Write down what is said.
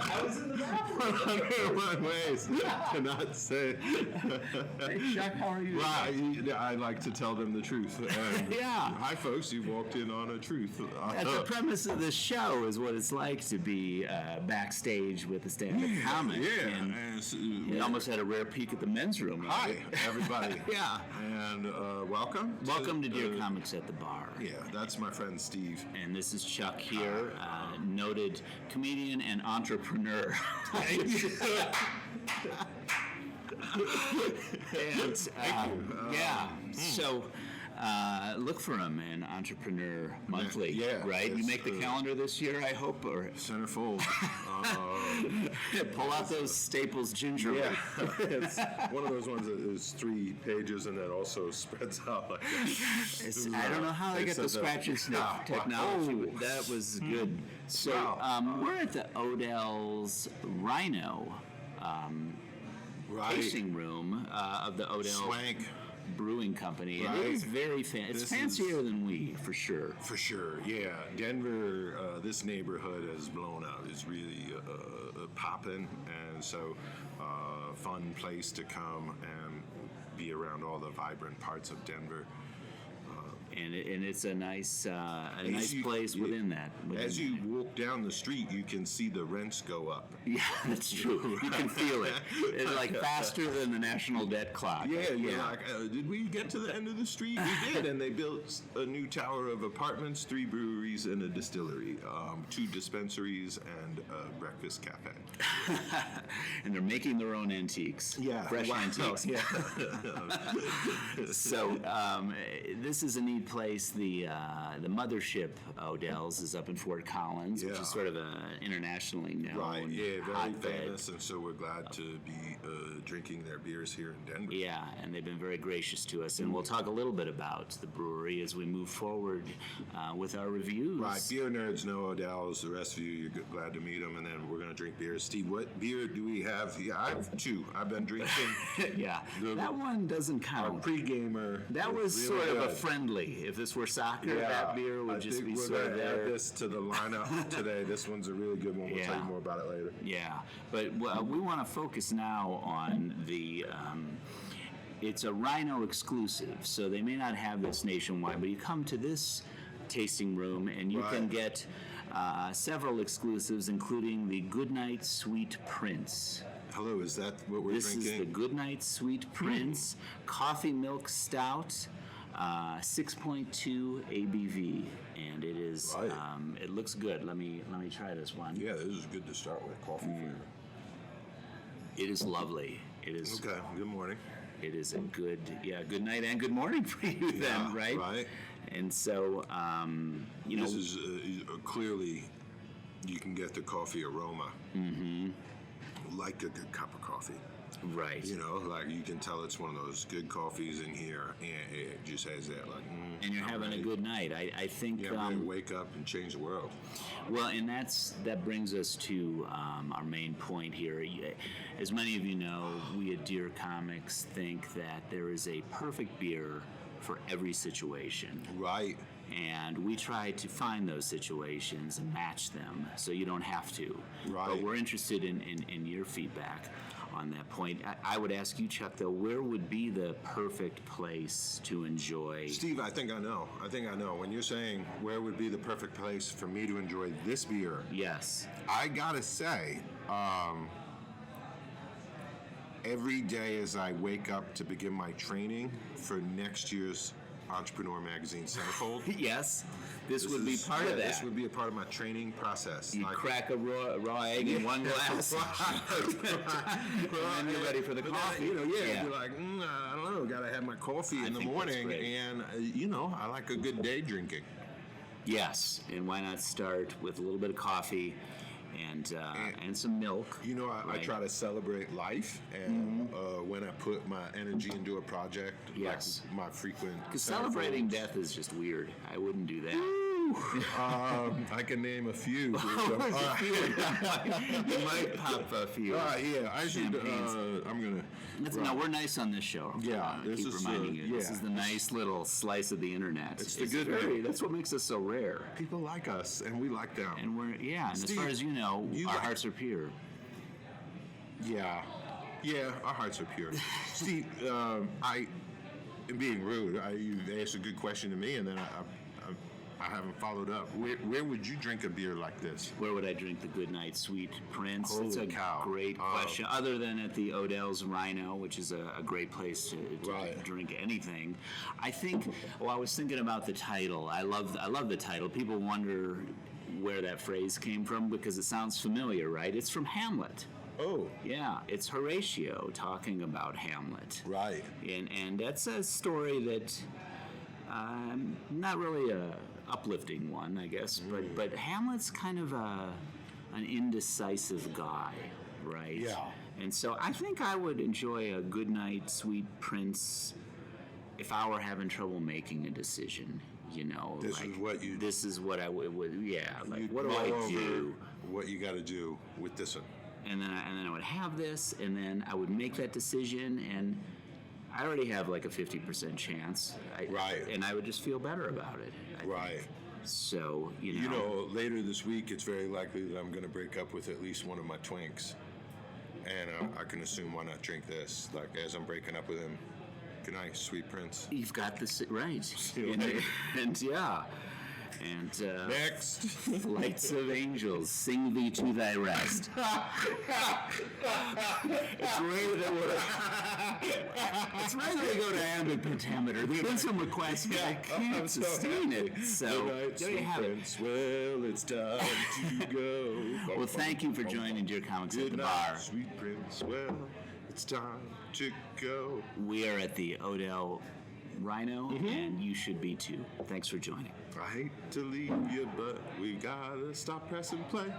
I was in the bathroom. 101 ways to not say. Hey, Chuck, how are you? Right, I like to tell them the truth. And Yeah. Hi, folks. You've walked in on a truth. That's the premise of this show is what it's like to be backstage with a stand-up comic. Yeah. And And so, you almost had a rare peek at the men's room. hi, everybody. Yeah. And welcome. Welcome to Dear Comics at the Bar. Yeah, that's my friend Steve. And this is Chuck here, noted comedian and entrepreneur. And so look for him in Entrepreneur Monthly. Yeah, right. You make the calendar this year, I hope, or Centerfold. pull out those Staples gingerbread. Yeah, it's one of those ones that is 3 pages and then also spreads out like that. I don't know how they get the scratch and sniff technology, but that was good. So we're at the Odell's Rhino tasting room of the Odell Swank. Brewing Company. Right. And it is very fancy. It's fancier than we, for sure. For sure, yeah. Denver, this neighborhood has blown out. It's really popping, and so fun place to come and be around all the vibrant parts of Denver. And it's a nice place within that. As you walk down the street, you can see the rents go up. Yeah, that's true. You can feel it. It's like faster than the national debt clock. Yeah. Like, did we get to the end of the street? We did, and they built a new tower of apartments, 3 breweries, and a distillery, 2 dispensaries, and a breakfast cafe. And they're making their own antiques. Yeah, fresh antiques. Yeah. So this is a neat place. The mothership Odell's is up in Fort Collins, which is sort of an internationally known Right, yeah, very hotbed. famous, and so we're glad to be drinking their beers here in Denver. Yeah, and they've been very gracious to us, and we'll talk a little bit about the brewery as we move forward with our reviews. Right, beer nerds know Odell's. The rest of you, you're glad to meet them, and then we're going to drink beer. Steve, what beer do we have? Yeah, I have 2. I've been drinking. Yeah, that one doesn't count. Our pre-gamer. That was really sort of a good. friendly. If this were soccer, that beer would just be sort of we're there. add this to the lineup today. This one's a really good one. We'll tell you more about it later. Yeah, but we want to focus now on the. It's a Rhino exclusive, so they may not have this nationwide, but you come to this tasting room and you can get several exclusives, including the Goodnight Sweet Prince. Hello, is that what we're This drinking? is the Goodnight Sweet Prince Coffee Milk Stout, 6.2 ABV, and it is. It looks good. Let me try this one. Yeah, this is good to start with. Coffee flavor. It is lovely. It is. Okay. Good morning. It is a good night and good morning for you then, right? Right. And so, This is clearly, you can get the coffee aroma. Mm-hmm. Like a good cup of coffee. Right. You know, like you can tell it's one of those good coffees in here, and it just has that like. And you're having a good night. I think. Yeah, ready to wake up and change the world. Well, and that brings us to our main point here. As many of you know, we at Dear Comics think that there is a perfect beer for every situation. Right. And we try to find those situations and match them so you don't have to. Right. But we're interested in your feedback on that point. I would ask you, Chuck, though, where would be the perfect place to enjoy? Steve, I think I know. When you're saying where would be the perfect place for me to enjoy this beer, Yes. I gotta say, every day as I wake up to begin my training for next year's Entrepreneur Magazine Centerfold. Yes. This would be part of that. This would be a part of my training process. You crack a raw egg in one glass, and then you're ready for the coffee. You're like, I don't know, gotta have my coffee in the morning, and I like a good day drinking. Yes, and why not start with a little bit of coffee and some milk. I try to celebrate life, and when I put my energy into a project, yes, like my frequent. Because celebrating death is just weird. I wouldn't do that. I can name a few. You might pop a few. Yeah, I should. Champagnes. I'm gonna. No, we're nice on this show. Yeah, I this keep is, reminding you. This yeah. is the nice little slice of the internet. It's the good night. That's what makes us so rare. People like us, and we like them. And we're and Steve, as far as you know, you our like- hearts are pure. Yeah, our hearts are pure. Steve, I am being rude. You asked a good question to me, and then I haven't followed up. Where would you drink a beer like this? Where would I drink the Goodnight Sweet Prince? Holy It's a cow. great question. Other than at the Odell's Rhino, which is a great place to Right. drink anything. I think. Well, I was thinking about the title. I love the title. People wonder where that phrase came from because it sounds familiar, right? It's from Hamlet. Oh, Yeah, it's Horatio talking about Hamlet. right. And that's a story that not really a uplifting one, I guess, but Hamlet's kind of an indecisive guy, right? Yeah. And so I think I would enjoy a Goodnight Sweet Prince if I were having trouble making a decision. You know, This is what you- This is what I would. Yeah, like You'd what do mull I over do? What you got to do with this one? And then I would have this, and then I would make that decision, and I already have like a 50% chance. Right. And I would just feel better about it. I think. Right. So, You know, later this week, it's very likely that I'm going to break up with at least one of my twinks, and I can assume why not drink this? Like as I'm breaking up with him. Good night, sweet prince. You've got this right. you and, later. and yeah. And Next. flights of angels, sing thee to thy rest. It's rare that we go to ambient pentameter. There's been some requests, but I can't sustain it. So Good night, there you sweet have it. prince. Well, it's time to go. Well, thank you for joining Dear Comics at Good the night, Bar. sweet prince. Well, it's time to go. We are at the Odell Rhino, and you should be too. Thanks for joining. I hate to leave you, but we gotta stop pressing play.